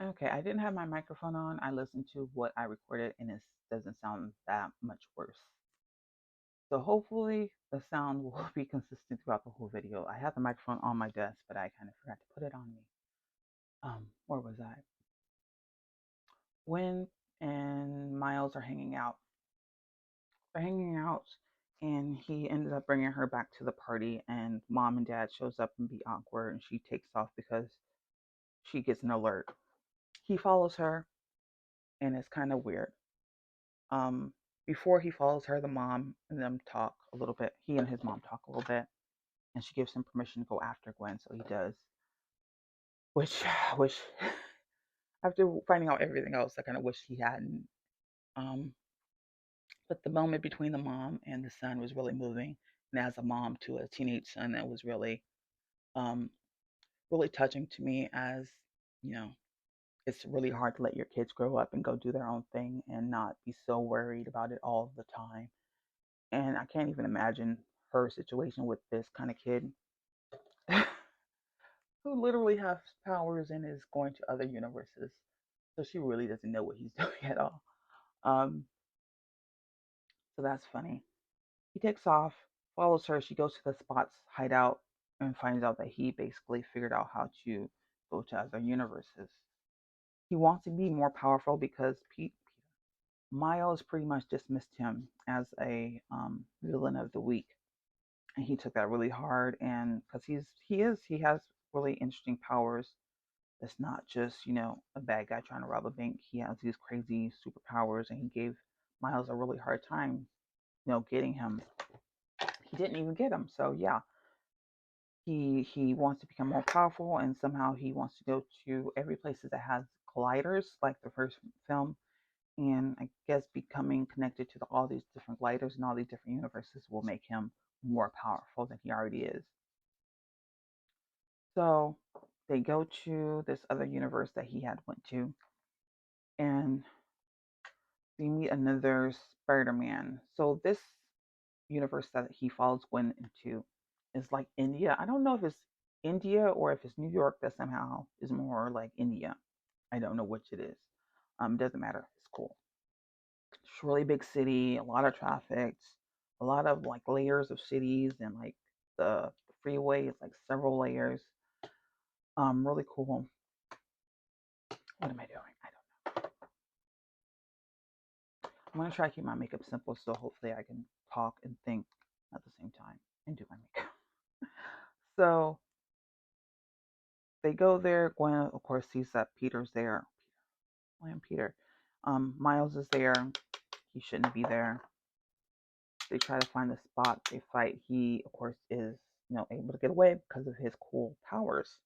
Okay, I didn't have my microphone on. I listened to what I recorded and it doesn't sound that much worse. So hopefully the sound will be consistent throughout the whole video. I had the microphone on my desk, but I kind of forgot to put it on me. Where was I? Gwen and Miles are hanging out. They're hanging out, and he ended up bringing her back to the party. And mom and dad shows up and be awkward, and she takes off because she gets an alert. He follows her, and it's kind of weird. Um, Before he follows her, the mom and them talk a little bit. He and his mom talk a little bit, and she gives him permission to go after Gwen, so he does. Which, after finding out everything else, I kind of wish he hadn't. Um, but the moment between the mom and the son was really moving, and as a mom to a teenage son, that was really, um, really touching to me. As you know, it's really hard to let your kids grow up and go do their own thing and not be so worried about it all the time. And I can't even imagine her situation with this kind of kid who literally has powers and is going to other universes. So she really doesn't know what he's doing at all. Um, so that's funny. He takes off, follows her. She goes to the Spot's hideout and finds out that he basically figured out how to go to other universes. He wants to be more powerful because Miles pretty much dismissed him as a villain of the week, and he took that really hard. And because he has really interesting powers. It's not just a bad guy trying to rob a bank. He has these crazy superpowers, and he gave Miles a really hard time, getting him. He didn't even get him. So yeah, he wants to become more powerful, and somehow he wants to go to every place that has gliders, like the first film. And I guess becoming connected to all these different gliders and all these different universes will make him more powerful than he already is. So they go to this other universe that he had went to, and they meet another Spider-Man. So this universe that he follows Gwen into is like India. I don't know if it's India or if it's New York that somehow is more like India. I don't know which it is. Doesn't matter. It's cool. It's a really big city, a lot of traffic, a lot of like layers of cities, and like the freeway is like several layers. Really cool. What am I doing? I don't know. I'm gonna try to keep my makeup simple so hopefully I can talk and think at the same time and do my makeup. So they go there. Gwen, of course, sees that Peter's there. William Peter. Miles is there. He shouldn't be there. They try to find the spot. They fight. He, of course, is able to get away because of his cool powers.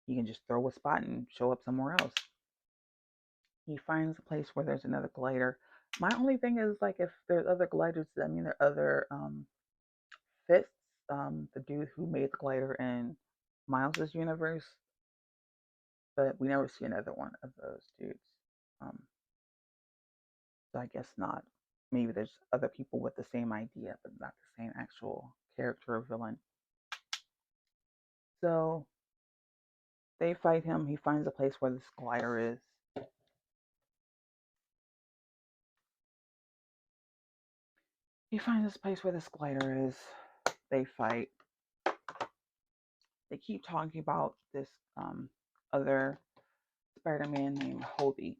He can just throw a spot and show up somewhere else. He finds a place where there's another glider. My only thing is like if there's other gliders, I mean there are other Fitz, the dude who made the glider in Miles's universe, but we never see another one of those dudes. Um, so I guess not. Maybe there's other people with the same idea, but not the same actual character or villain. So they fight him. He finds a place where this glider is. He finds this place where this glider is. They fight. They keep talking about this other Spider-Man named Hobie.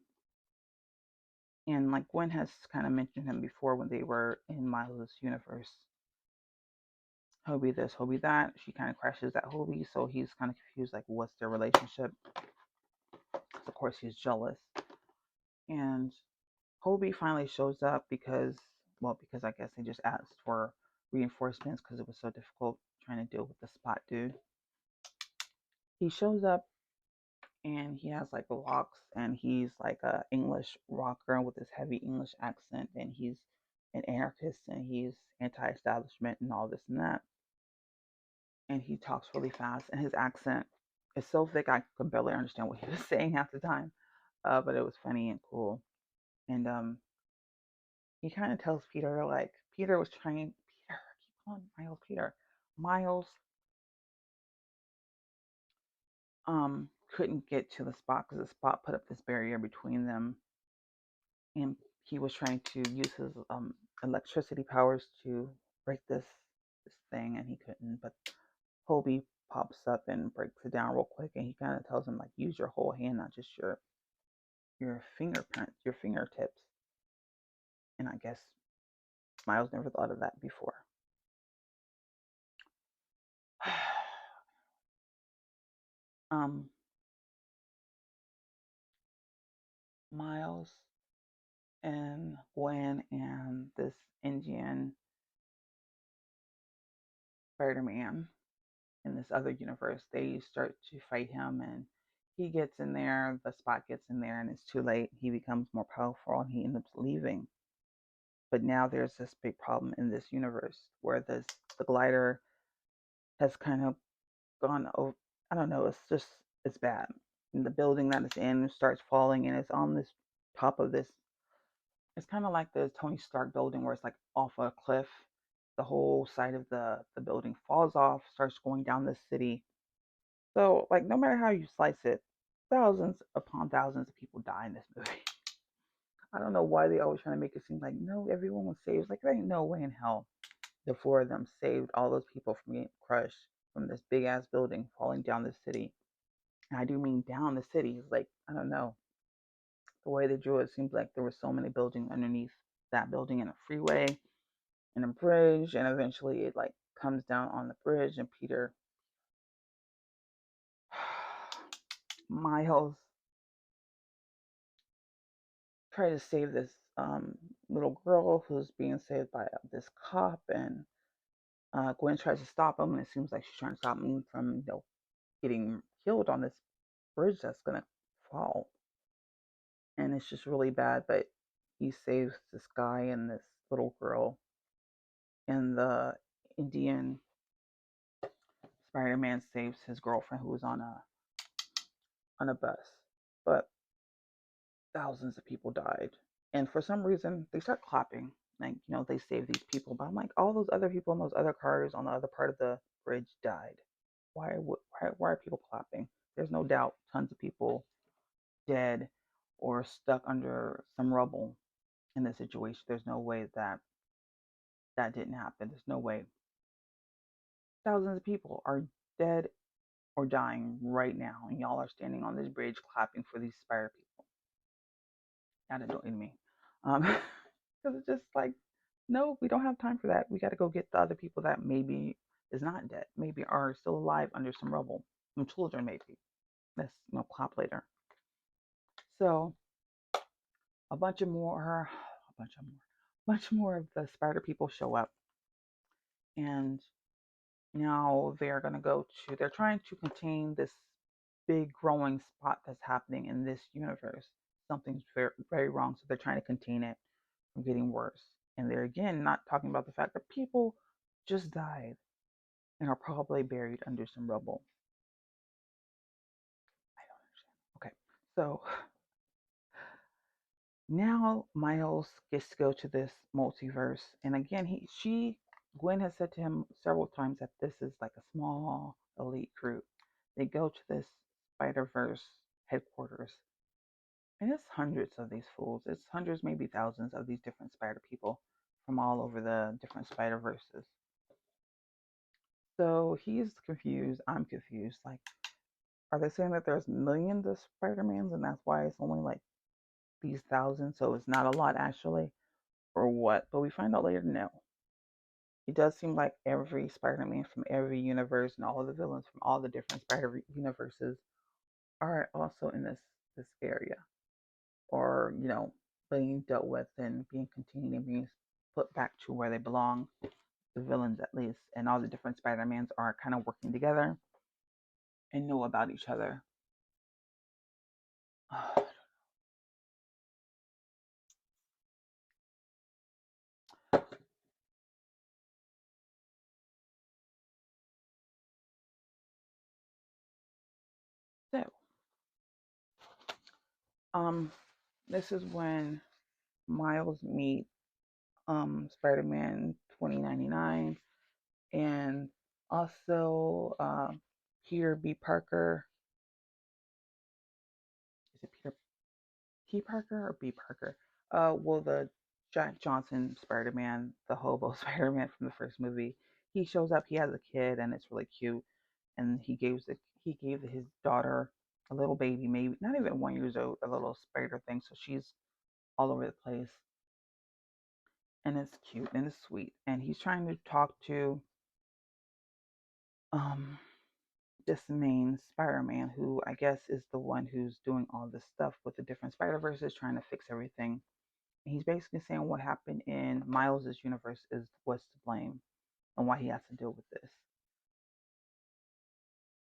And like Gwen has kind of mentioned him before when they were in Miles' universe. Hobie this, Hobie that. She kind of crashes at Hobie, so he's kind of confused, like what's their relationship? Of course, he's jealous. And Hobie finally shows up because I guess they just asked for reinforcements because it was so difficult trying to deal with the Spot dude. He shows up and he has like locks and he's like a English rocker with this heavy English accent, and he's an anarchist and he's anti-establishment and all this and that. And he talks really fast and his accent is so thick I could barely understand what he was saying half the time. But it was funny and cool. And he kind of tells Peter like Peter was trying Peter, I keep calling Miles Peter. Miles couldn't get to the spot because the spot put up this barrier between them, and he was trying to use his electricity powers to break this thing, and he couldn't. But Hobie pops up and breaks it down real quick, and he kind of tells him like, use your whole hand, not just your fingerprints, your fingertips. And I guess Miles never thought of that before. um, Miles and Gwen and this Indian Spider-Man in this other universe, they start to fight him, and he gets in there, the Spot gets in there, and it's too late. He becomes more powerful, and he ends up leaving. But now there's this big problem in this universe where the glider has kind of gone over. I don't know. It's bad. And the building that it's in starts falling, and it's on this top of this. It's kind of like the Tony Stark building where it's like off a cliff. The whole side of the building falls off, starts going down the city. So like no matter how you slice it, thousands upon thousands of people die in this movie. I don't know why they always trying to make it seem like no, everyone was saved. Like there ain't no way in hell the four of them saved all those people from getting crushed from this big ass building falling down the city. And I do mean down the city. It's like I don't know the way they drew it seems like there were so many buildings underneath that building and a freeway and a bridge, and eventually it like comes down on the bridge, and Peter Miles try to save this little girl who's being saved by this cop, and Gwen tries to stop him, and it seems like she's trying to stop him from getting killed on this bridge that's gonna fall, and it's just really bad. But he saves this guy and this little girl, and the Indian Spider-Man saves his girlfriend who was on a bus, but thousands of people died. And for some reason, they start clapping. Like, they saved these people. But I'm like, all those other people in those other cars on the other part of the bridge died. Why are people clapping? There's no doubt tons of people dead or stuck under some rubble in this situation. There's no way that didn't happen. There's no way. Thousands of people are dead or dying right now, and y'all are standing on this bridge clapping for these spider people. That annoyed me. Because it's just like, no, we don't have time for that. We got to go get the other people that maybe is not dead, maybe are still alive under some rubble, some children maybe. Let's clap later. So a bunch more, a bunch more of the spider people show up, and now they're gonna go to. They're trying to contain this big growing spot that's happening in this universe. Something's very, very wrong, so they're trying to contain it from getting worse. And they're again not talking about the fact that people just died and are probably buried under some rubble. I don't understand. Okay, so now Miles gets to go to this multiverse, and again, Gwen has said to him several times that this is like a small elite group. They go to this Spider Verse headquarters, and it's hundreds of these fools. It's hundreds, maybe thousands of these different spider people from all over the different Spider Verses. So he's confused. I'm confused. Like, are they saying that there's millions of Spider-Mans and that's why it's only like these thousands? So it's not a lot actually, or what? But we find out later, no. It does seem like every Spider-Man from every universe and all of the villains from all the different Spider universes are also in this area, or being dealt with and being continued and being put back to where they belong. The villains, at least, and all the different Spider-Mans are kind of working together and know about each other. So, this is when Miles meet Spider-Man 2099 and also Peter B. Parker T. Parker or B. Parker? Well, the Jack Johnson Spider-Man, the hobo Spider-Man from the first movie, he shows up. He has a kid, and it's really cute. And he gave his daughter a little baby, maybe not even 1 year old, a little spider thing. So she's all over the place, and it's cute and it's sweet. And he's trying to talk to um this main Spider-Man, who I guess is the one who's doing all this stuff with the different Spider-Verses, trying to fix everything. And he's basically saying what happened in Miles's universe is what's to blame and why he has to deal with this.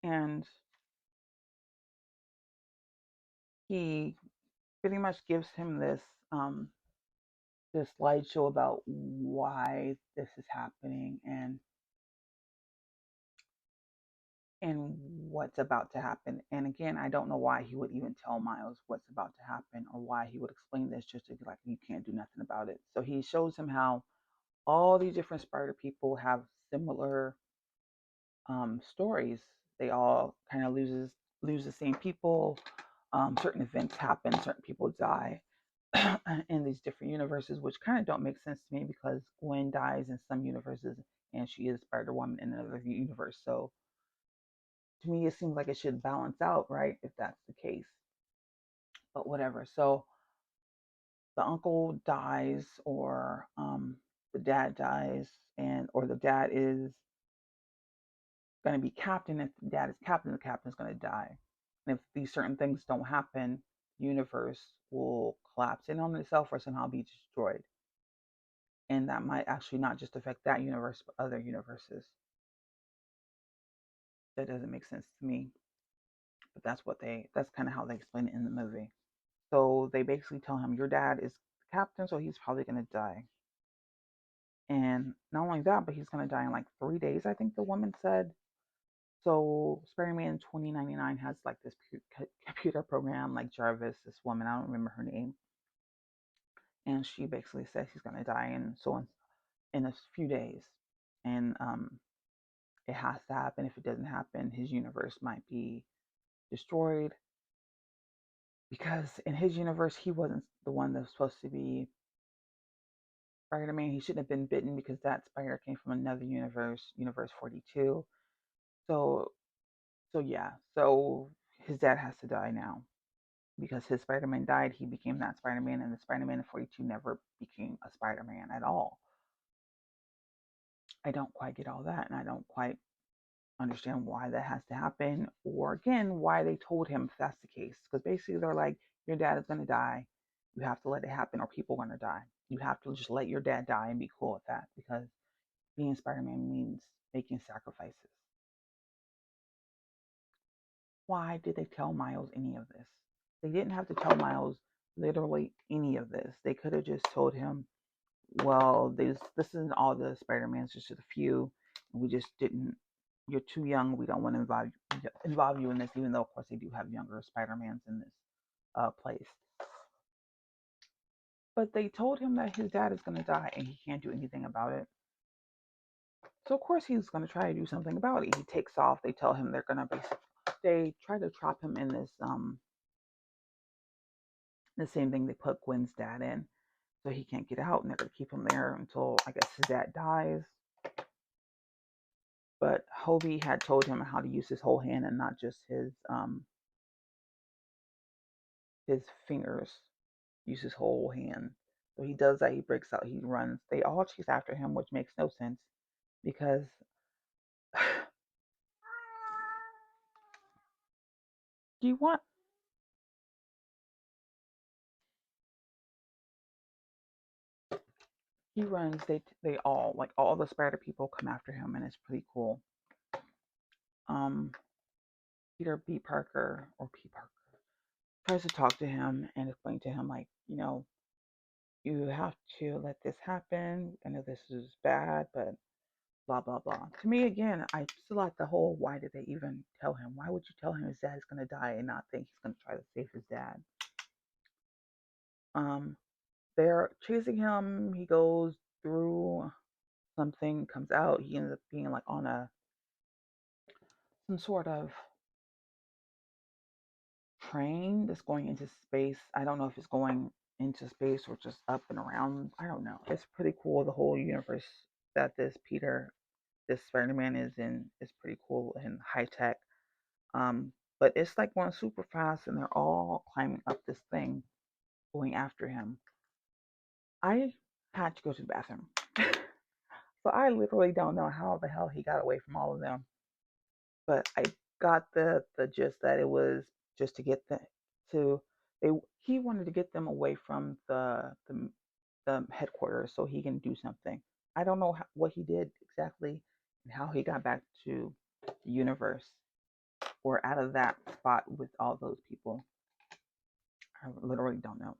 And he pretty much gives him um this slideshow about why this is happening and what's about to happen. And again, I don't know why he would even tell Miles what's about to happen or why he would explain this just to be like, you can't do nothing about it. So he shows him how all these different Spider people have similar stories. They all kind of lose the same people. Certain events happen, certain people die in these different universes, which kind of don't make sense to me because Gwen dies in some universes and she is Spider Woman in another universe. So to me, it seems like it should balance out, right? If that's the case, but whatever. So the uncle dies, or the dad dies, and or the dad is going to be captain. If the dad is captain, the captain's going to die. And if these certain things don't happen, the universe will collapse in on itself or somehow be destroyed. And that might actually not just affect that universe, but other universes. That doesn't make sense to me, but that's kind of how they explain it in the movie. So they basically tell him, your dad is the captain, so he's probably going to die. And not only that, but he's going to die in like 3 days, I think the woman said. So Spider-Man 2099 has like this computer program, like Jarvis, this woman, I don't remember her name. And she basically says he's going to die in a few days. And it has to happen. If it doesn't happen, his universe might be destroyed, because in his universe, he wasn't the one that was supposed to be Spider-Man. He shouldn't have been bitten because that spider came from another universe, Universe 42. So, so yeah. So his dad has to die now because his Spider-Man died. He became that Spider-Man, and the Spider-Man in 42 never became a Spider-Man at all. I don't quite get all that, and I don't quite understand why that has to happen, or again, why they told him if that's the case. Because basically, they're like, your dad is going to die. You have to let it happen, or people are going to die. You have to just let your dad die and be cool with that, because being Spider-Man means making sacrifices. Why did they tell Miles any of this? They didn't have to tell Miles literally any of this. They could have just told him, well, this isn't all the Spider-Mans, just a few. And we just didn't. You're too young. We don't want to involve you in this, even though of course they do have younger Spider-Mans in this place. But they told him that his dad is going to die and he can't do anything about it. So of course he's going to try to do something about it. He takes off. They tell him they're going to they try to trap him in this the same thing they put Gwen's dad in, so he can't get out, and they're going to keep him there until I guess his dad dies. But Hobie had told him how to use his whole hand and not just his fingers. Use his whole hand. So he does that. He breaks out. He runs. They all chase after him, which makes no sense because do you want? He runs. They all like all the spider people come after him, and it's pretty cool. Um, Peter B. Parker or P. Parker tries to talk to him and explain to him like, you have to let this happen. I know this is bad, but blah blah blah. To me, again, I still like the whole, why did they even tell him? Why would you tell him his dad is gonna die and not think he's gonna try to save his dad? Um, they're chasing him. He goes through something, comes out. He ends up being like on a some sort of train that's going into space. I don't know if it's going into space or just up and around. I don't know. It's pretty cool. The whole universe that this Spider-Man is in is pretty cool and high tech. But it's like going super fast, and they're all climbing up this thing, going after him. I had to go to the bathroom, so I literally don't know how the hell he got away from all of them. But I got the gist that it was just to get them to they he wanted to get them away from the headquarters so he can do something. I don't know what he did exactly and how he got back to the universe or out of that spot with all those people. I literally don't know.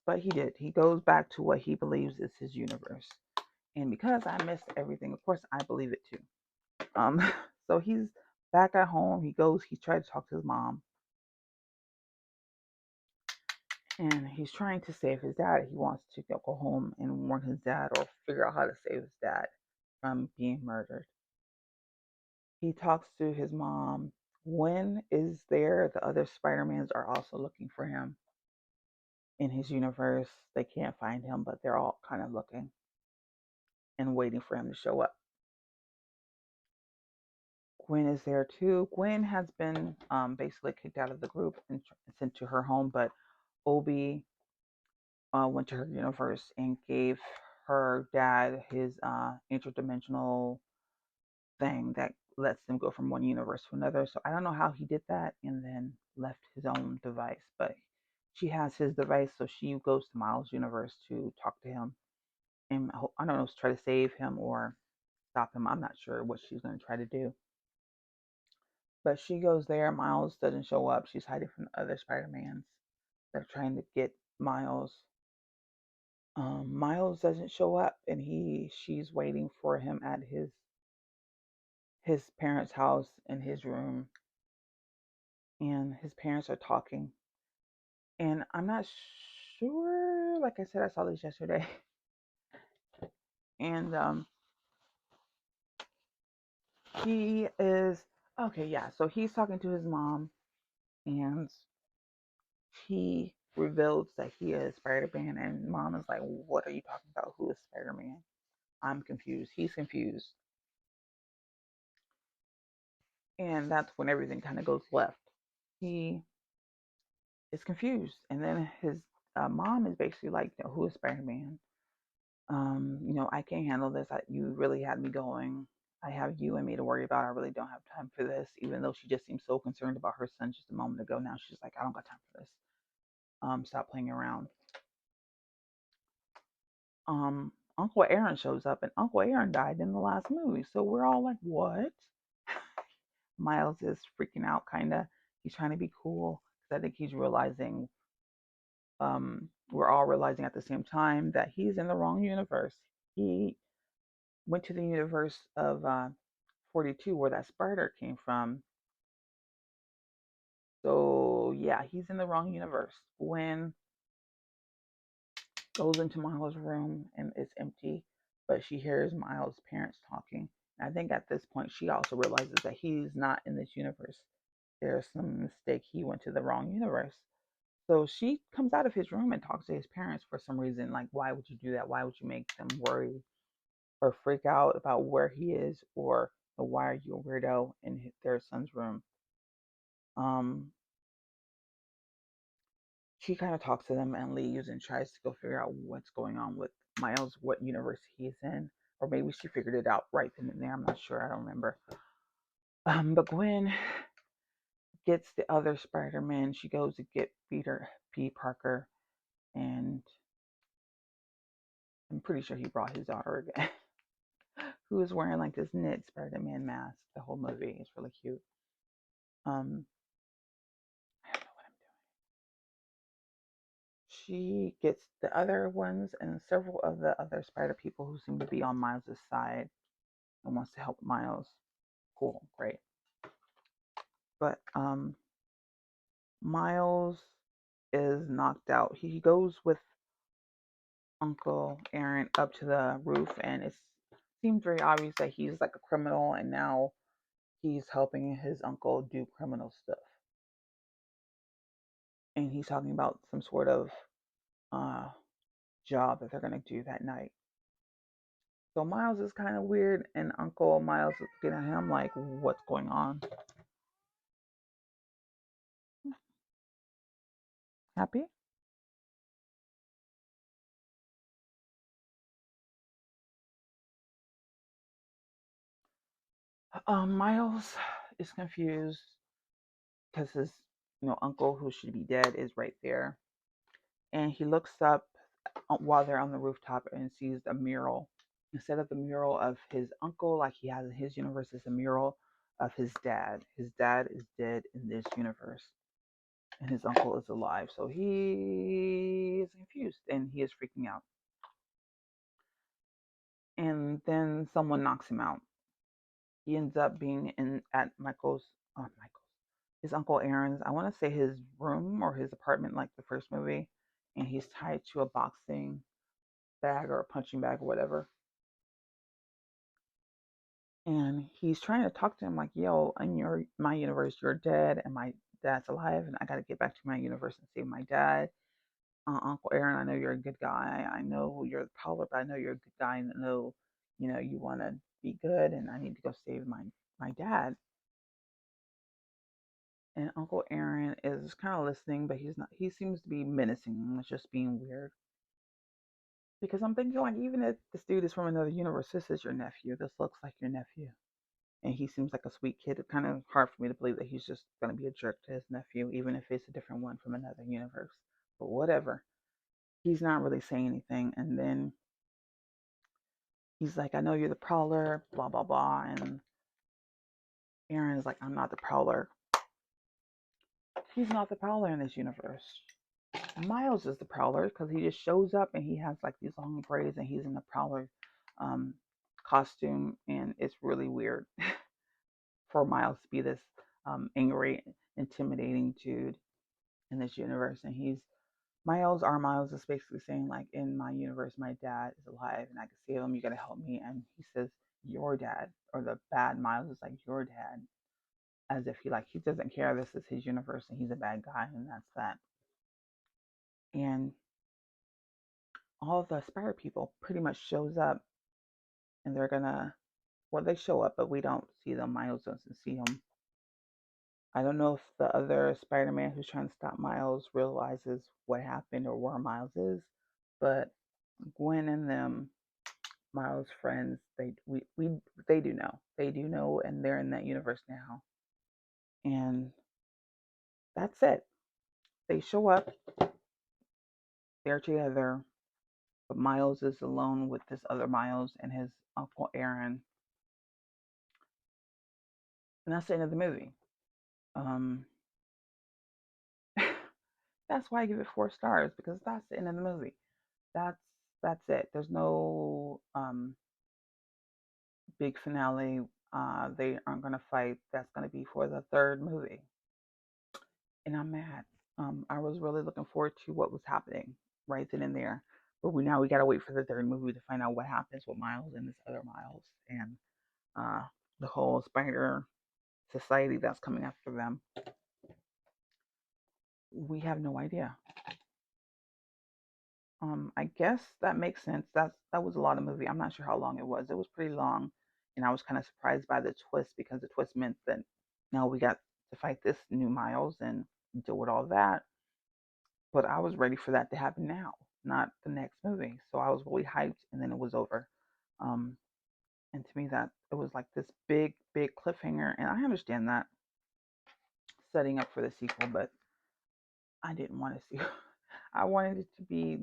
But he did. He goes back to what he believes is his universe. And because I missed everything, of course I believe it too. Um so he's back at home. He tried to talk to his mom, and he's trying to save his dad. He wants to go home and warn his dad or figure out how to save his dad from being murdered. He talks to his mom. Gwen is there. The other Spider-Mans are also looking for him in his universe. They can't find him, but they're all kind of looking and waiting for him to show up. Gwen is there too. Gwen has been basically kicked out of the group and sent to her home, but Obi went to her universe and gave her dad his interdimensional thing that lets them go from one universe to another. So I don't know how he did that and then left his own device, but she has his device, so she goes to Miles' universe to talk to him and I don't know, try to save him or stop him. I'm not sure what she's going to try to do. But she goes there. Miles doesn't show up. She's hiding from the other Spider-Mans. They're trying to get Miles. Miles doesn't show up, and she's waiting for him at his parents' house in his room, and his parents are talking. And I'm not sure. Like I said, I saw this yesterday, and he is okay. Yeah, so he's talking to his mom, and he reveals that he is Spider-Man, and mom is like, "What are you talking about? Who is Spider-Man?" I'm confused. He's confused, and that's when everything kind of goes left. He is confused, and then his mom is basically like, "Who is Spider-Man? I can't handle this. You really had me going. I have you and me to worry about. I really don't have time for this." Even though she just seemed so concerned about her son just a moment ago, now she's like, "I don't got time for this. Stop playing around." Uncle Aaron shows up, and Uncle Aaron died in the last movie, so we're all like, "What?" Miles is freaking out, kind of. He's trying to be cool because I think he's realizing, we're all realizing at the same time that he's in the wrong universe. He went to the universe of 42 where that spider came from. So yeah, he's in the wrong universe. Gwen goes into Miles' room and it's empty, but she hears Miles' parents talking. And I think at this point she also realizes that he's not in this universe. There's some mistake. He went to the wrong universe. So she comes out of his room and talks to his parents for some reason. Like, why would you do that? Why would you make them worry or freak out about where he is, or why are you a weirdo in their son's room? Um, she kind of talks to them and leaves and tries to go figure out what's going on with Miles, what universe he's in, or maybe she figured it out right then and there. I'm not sure. I don't remember. But Gwen gets the other Spider-Man. She goes to get Peter P. Parker, and I'm pretty sure he brought his daughter again, who is wearing like this knit Spider-Man mask. The whole movie is really cute. Um, I don't know what I'm doing. She gets the other ones and several of the other Spider people who seem to be on Miles' side and wants to help Miles. Cool, great. But Miles is knocked out. He goes with Uncle Aaron up to the roof, and it seems very obvious that he's like a criminal, and now he's helping his uncle do criminal stuff. and he's talking about some sort of uh, job that they're gonna do that night. So Miles is kind of weird, and Uncle Miles is looking at him like, "What's going on? Happy?" Miles is confused because his, uncle who should be dead is right there, and he looks up while they're on the rooftop and sees a mural. Instead of the mural of his uncle, like he has in his universe, is a mural of his dad. His dad is dead in this universe, and his uncle is alive. So he is confused and he is freaking out. And then someone knocks him out. He ends up being in at his uncle Aaron's. I want to say his room or his apartment, like the first movie, and he's tied to a boxing bag or a punching bag or whatever. And he's trying to talk to him like, "Yo, in my universe, you're dead, and my dad's alive, and I got to get back to my universe and save my dad. Uncle Aaron, I know you're a good guy. I know you're the Prowler, but I know you're a good guy, and I know, you want to be good, and I need to go save my dad." And Uncle Aaron is kind of listening, but he's not. He seems to be menacing. It's just being weird. Because I'm thinking, like, even if this dude is from another universe, this is your nephew. This looks like your nephew. And he seems like a sweet kid. It's kind of hard for me to believe that he's just going to be a jerk to his nephew, even if it's a different one from another universe. But whatever. He's not really saying anything. And then he's like, "I know you're the Prowler, blah, blah, blah." And Aaron is like, "I'm not the Prowler." He's not the Prowler in this universe. Miles is the Prowler because he just shows up and he has like these long braids and he's in the Prowler um, costume. And it's really weird for Miles to be this angry, intimidating dude in this universe. And Miles is basically saying, like, "In my universe, my dad is alive and I can save him. You gotta help me." And he says, "Your dad," or the bad Miles is like, "Your dad," as if he doesn't care. This is his universe and he's a bad guy, and that's that. And all of the Spider people pretty much shows up, and they're gonna, well, they show up, but we don't see them. Miles doesn't see them. I don't know if the other Spider-Man who's trying to stop Miles realizes what happened or where Miles is, but Gwen and them, Miles' friends, they do know. They do know, and they're in that universe now. And that's it. They show up, they're together, but Miles is alone with this other Miles and his uncle Aaron, and that's the end of the movie. Um, that's why I give it 4 stars, because that's the end of the movie. That's that's it. There's no big finale. They aren't gonna fight. That's gonna be for the third movie, and I'm mad. I was really looking forward to what was happening right then and there, but we gotta wait for the third movie to find out what happens with Miles and this other Miles and uh, the whole Spider Society that's coming after them. We have no idea. I guess that makes sense. That was a lot of movie. I'm not sure how long it was. It was pretty long, and I was kind of surprised by the twist because the twist meant that now we got to fight this new Miles and deal with all that. But I was ready for that to happen now, not the next movie. So I was really hyped, and then it was over. Um, and to me, that it was like this big, big cliffhanger, and I understand that setting up for the sequel, but I didn't want to see. I wanted it to be,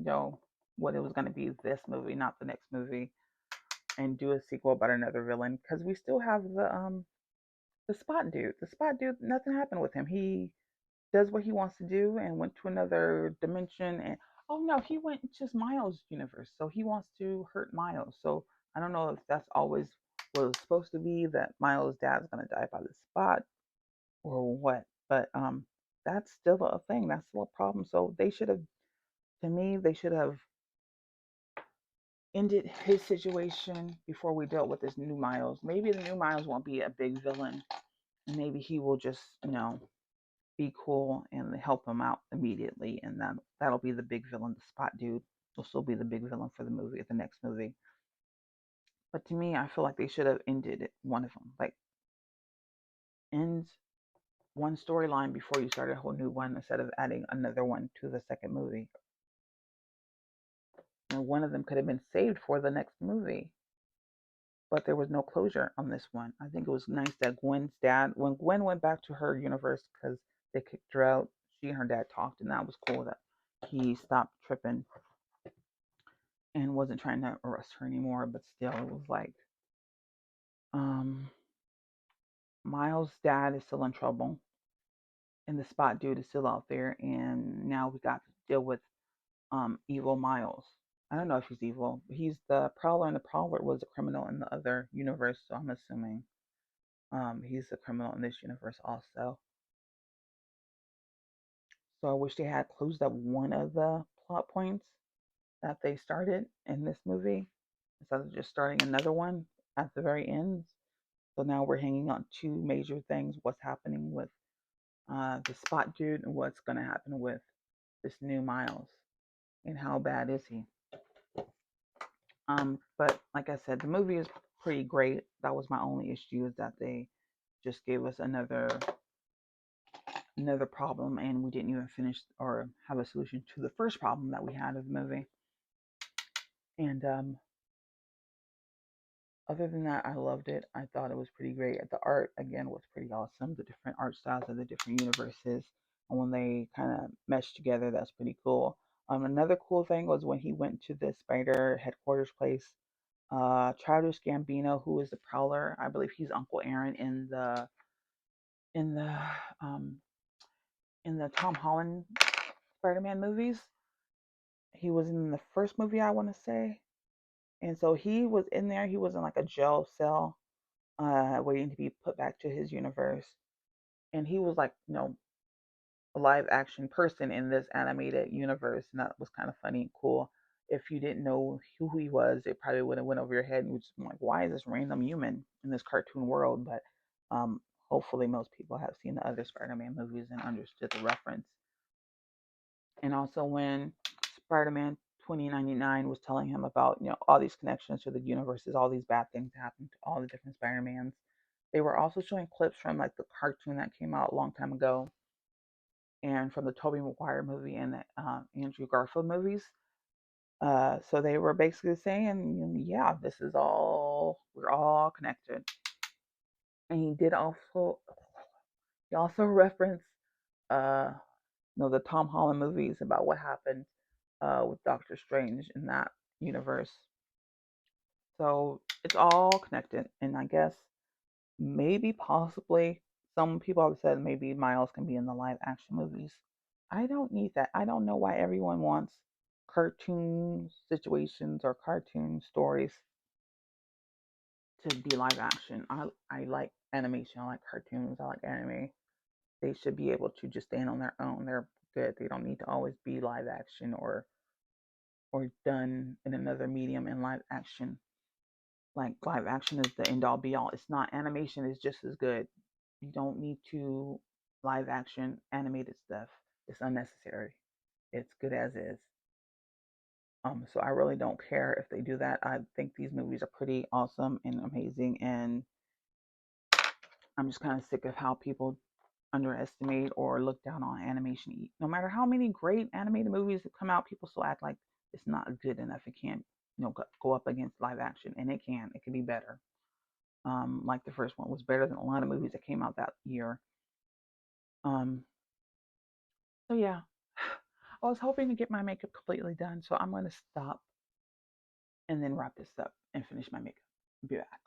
what it was going to be this movie, not the next movie, and do a sequel about another villain because we still have the Spot dude. The Spot dude, nothing happened with him. He does what he wants to do and went to another dimension. And oh no, he went to Miles' universe, so he wants to hurt Miles. So I don't know if that's always what it was supposed to be, that Miles' dad's gonna die by the Spot or what. But that's still a thing. That's still a problem. So they should have, to me, they should have ended his situation before we dealt with this new Miles. Maybe the new Miles won't be a big villain. Maybe he will just, be cool and help him out immediately, and that'll be the big villain. The Spot Dude will still be the big villain for the movie, the next movie. But to me, I feel like they should have ended it, one of them, like end one storyline before you start a whole new one instead of adding another one to the second movie. And one of them could have been saved for the next movie, but there was no closure on this one. I think it was nice that Gwen's dad, when Gwen went back to her universe because they kicked her out, she and her dad talked, and that was cool that he stopped tripping and wasn't trying to arrest her anymore. But still, it was like, um, Miles' dad is still in trouble, and the Spot Dude is still out there, and now we got to deal with evil Miles. I don't know if he's evil. He's the Prowler, and the Prowler was a criminal in the other universe, so I'm assuming he's a criminal in this universe also. So I wish they had closed up one of the plot points that they started in this movie instead of just starting another one at the very end. So now we're hanging on two major things: what's happening with the Spot Dude and what's going to happen with this new Miles, and how bad is he? But like I said, the movie is pretty great. That was my only issue, is that they just gave us another problem, and we didn't even finish or have a solution to the first problem that we had of the movie. And other than that, I loved it. I thought it was pretty great. The art again was pretty awesome. The different art styles of the different universes, and when they kind of meshed together, that's pretty cool. Another cool thing was when he went to the Spider headquarters place. Childish Gambino, who is the Prowler, I believe he's Uncle Aaron in the um, in the Tom Holland Spider-Man movies. He was in the first movie, I want to say, and so he was in there. He was in like a jail cell, waiting to be put back to his universe, and he was like, a live action person in this animated universe, and that was kind of funny and cool. If you didn't know who he was, it probably would have went over your head, and you just been like, "Why is this random human in this cartoon world?" But hopefully, most people have seen the other Spider-Man movies and understood the reference. And also, when Spider-Man 2099 was telling him about all these connections to the universes, all these bad things happen to all the different Spider-Mans, they were also showing clips from like the cartoon that came out a long time ago, and from the Tobey Maguire movie and the Andrew Garfield movies. So they were basically saying, yeah, this is all, we're all connected. And he also referenced, uh, the Tom Holland movies about what happened with Doctor Strange in that universe. So it's all connected, and I guess maybe possibly some people have said maybe Miles can be in the live action movies. I don't need that. I don't know why everyone wants cartoon situations or cartoon stories to be live action. I like animation. I like cartoons. I like anime. They should be able to just stand on their own. They're good. They don't need to always be live action or done in another medium in live action. Like live action is the end all be all. It's not. Animation is just as good. You don't need to live action animated stuff. It's unnecessary. It's good as is. So I really don't care if they do that. I think these movies are pretty awesome and amazing, and I'm just kind of sick of how people underestimate or look down on animation. No matter how many great animated movies that come out, people still act like it's not good enough. It can't, go up against live action, and it can. It can be better. Like the first one was better than a lot of movies that came out that year. Um, so yeah, I was hoping to get my makeup completely done, so I'm going to stop and then wrap this up and finish my makeup. Be back.